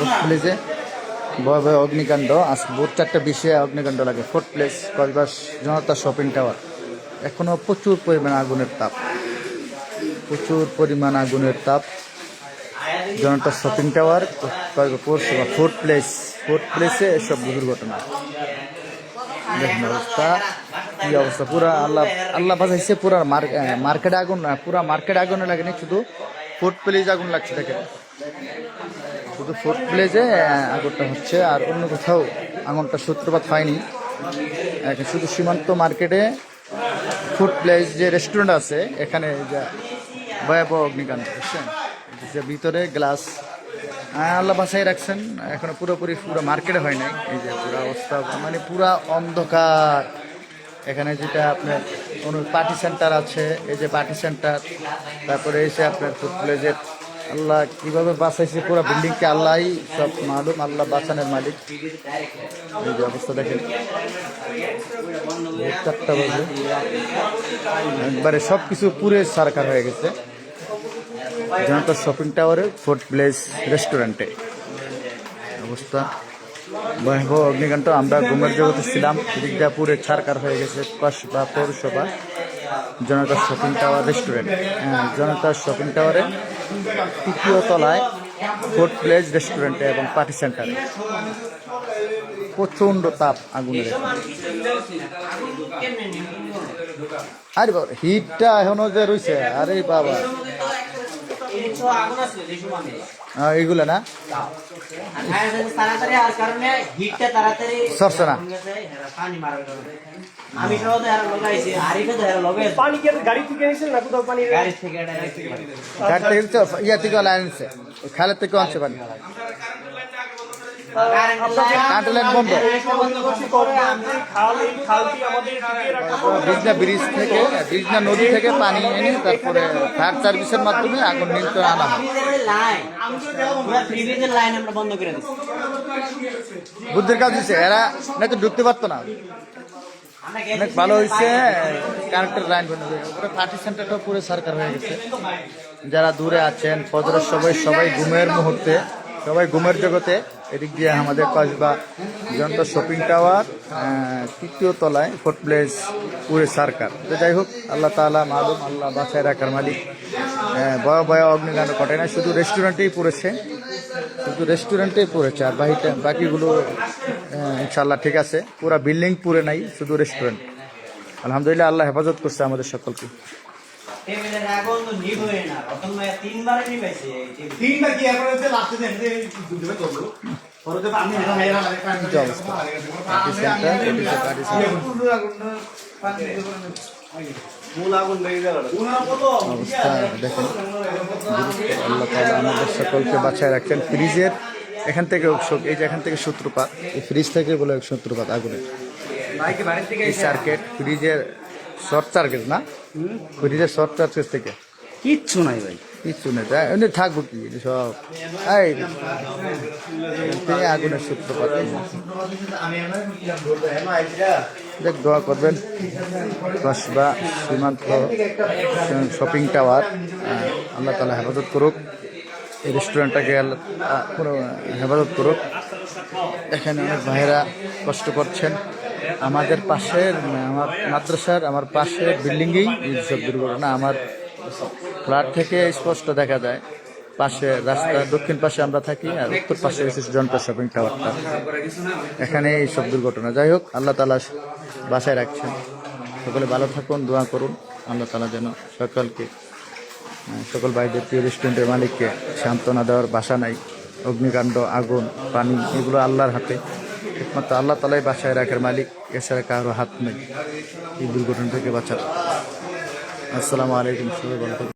Fourth প্লেসে ভয়াবহ অগ্নিকাণ্ড। আজ ভোর 4:20 অগ্নিকাণ্ড লাগে। ফোর্থ প্লেস কসবা জনতা শপিং টাওয়ার। এখনো প্রচুর পরিমাণ আগুনের তাপ, প্রচুর পরিমাণ আগুনের তাপ। জনতা শপিং টাওয়ার পৌরসভা ফোর্থ প্লেসে এসব দুর্ঘটনা। দেখুন অবস্থা, কি অবস্থা, পুরা আল্লাহ বাঁচাইছে। পুরা মার্কেটে আগুন, পুরা মার্কেটে আগুনে লাগেনি, শুধু ফোর্থ প্লেস আগুন লাগছে। দেখেন শুধু ফোর্থ প্লেসে আগুনটা হচ্ছে, আর অন্য কোথাও আগুনটা সূত্রপাত হয়নি। শুধু সীমান্ত মার্কেটে ফুড প্লেস যে রেস্টুরেন্ট আছে এখানে যা ভয়াবহ অগ্নিকাণ্ড, বুঝছেন? যে ভিতরে গ্লাস আল্লাহ বাসায় রাখছেন, এখনো পুরোপুরি পুরো মার্কেটে হয় নাই। এই যে পুরো অবস্থা, মানে পুরা অন্ধকার। এখানে যেটা আপনার পার্টি সেন্টার আছে, এই যে পার্টি সেন্টার, তারপরে এসে আপনার ফুড প্লেসের আল্লাহ কীভাবে বাঁচাইছে পুরো বিল্ডিংকে, আল্লাহই সব মালুম, আল্লাহ বাঁচানোর মালিক। এই যে অবস্থা দেখেন, 4টা বাজে, একবারে সব কিছু পুরে সারকার হয়ে গেছে। জনতা শপিং টাওয়ারে ফোর্থ প্লেস রেস্টুরেন্টে অবস্থা ভয়াবহ অগ্নিকাণ্ড। আমরা ঘুমের জগতে ছিলাম, দিকটা পুরে ছারকার হয়ে গেছে। কসবা পৌরসভা জনতা শপিং টাওয়ার রেস্টুরেন্ট, জনতা শপিং টাওয়ারে 3য় তলায় ফোর্থ প্লেস রেস্টুরেন্টে এবং পার্টি সেন্টারে প্রচণ্ড তাপ আগুনের। আরে বাবা, হিটটা এখনো যে রয়েছে, আরে বাবা এইগুলো না সরছে না। গাড়ি থেকে ইয়া থেকে আনছে, খালের থেকে আনছে পানি। বিজনা ব্রিজ থেকে, বিজনা নদী থেকে পানি এনে তারপরে ফায়ার সার্ভিসের মাধ্যমে আগুন নিয়ন্ত্রণে আনা হয়। বুদ্ধির কাজ দিচ্ছে, এরা না তো ঢুকতে পারতো না। অনেক ভালো হয়েছে কারেন্টের লাইন বন্ধ। পার্টি সেন্টারটা পুরো সরকার হয়ে গেছে। যারা দূরে আছেন ফজরের সবাই ঘুমের মুহূর্তে, সবাই ঘুমের জগতে, এদিক দিয়ে আমাদের কসবা জনতা শপিং টাওয়ার 3য় তলায় ফোর্থ প্লেস পুরে সরকার। তো যাই হোক, আল্লাহ তাআলা মালুম, আল্লাহ বাঁচায় রাখার মালিক। ভয়াবহ অগ্নিকাণ্ড ঘটে না, শুধু রেস্টুরেন্টেই পড়েছে, শুধু রেস্টুরেন্টেই পড়েছে, আর বাকিগুলো ইনশাল্লাহ ঠিক আছে। পুরা বিল্ডিং পুরে নাই, শুধু রেস্টুরেন্ট। আলহামদুলিল্লাহ, আল্লাহ হেফাজত করছে আমাদের সকলকে। অবস্থা দেখেন, আল্লাহ তাআলা আমাদের সকলকে বাঁচায় রাখছেন। ফ্রিজের এখান থেকে, এই যে এখান থেকে সূত্রপাত, এই ফ্রিজ থেকে বলে সূত্রপাত আগুনের। সার্কিট ফ্রিজের শর্ট সার্কিট না, ফ্রিজের শর্ট সার্কিট থেকে কিচ্ছু নাই ভাই, কিচ্ছু নেই। তাই এমনি থাকবো কি সব, এই আগুনের সূত্রপাত। দেখ, দোয়া করবেন কসবা সীমান্ত শপিং টাওয়ার, আল্লাহ তাআলা হেফাজত করুক, এই রেস্টুরেন্টটাকে আল্লাহ পুরো হেফাজত করুক। এখানে অনেক ভাইয়েরা কষ্ট করছেন। আমাদের পাশের, আমার মাদ্রাসার আমার পাশের বিল্ডিংয়েই এই সব দুর্ঘটনা। আমার ফ্ল্যাট থেকে স্পষ্ট দেখা যায়, পাশে রাস্তা দক্ষিণ পাশে আমরা থাকি, আর উত্তর পাশে এসেছে জনতা শপিং টাওয়ারটা, এখানে এই সব দুর্ঘটনা। যাই হোক, আল্লাহ তাআলা বাসায় রাখছেন। সকলে ভালো থাকুন, দোয়া করুন আল্লাহ তাআলা যেন সকলকে, সকল ভাইদের, প্রিয় রেস্টুরেন্টের মালিককে সান্ত্বনা দেওয়ার ভাষা নাই। অগ্নিকাণ্ড, আগুন, পানি, এগুলো আল্লাহর হাতে, একমাত্র আল্লাহ তাআলাই বাসায় রাখার মালিক, এছাড়া কারো হাত নেই এই দুর্ঘটনা থেকে বাঁচার। আসসালামু আলাইকুম, সবাই ভালো থাকুন।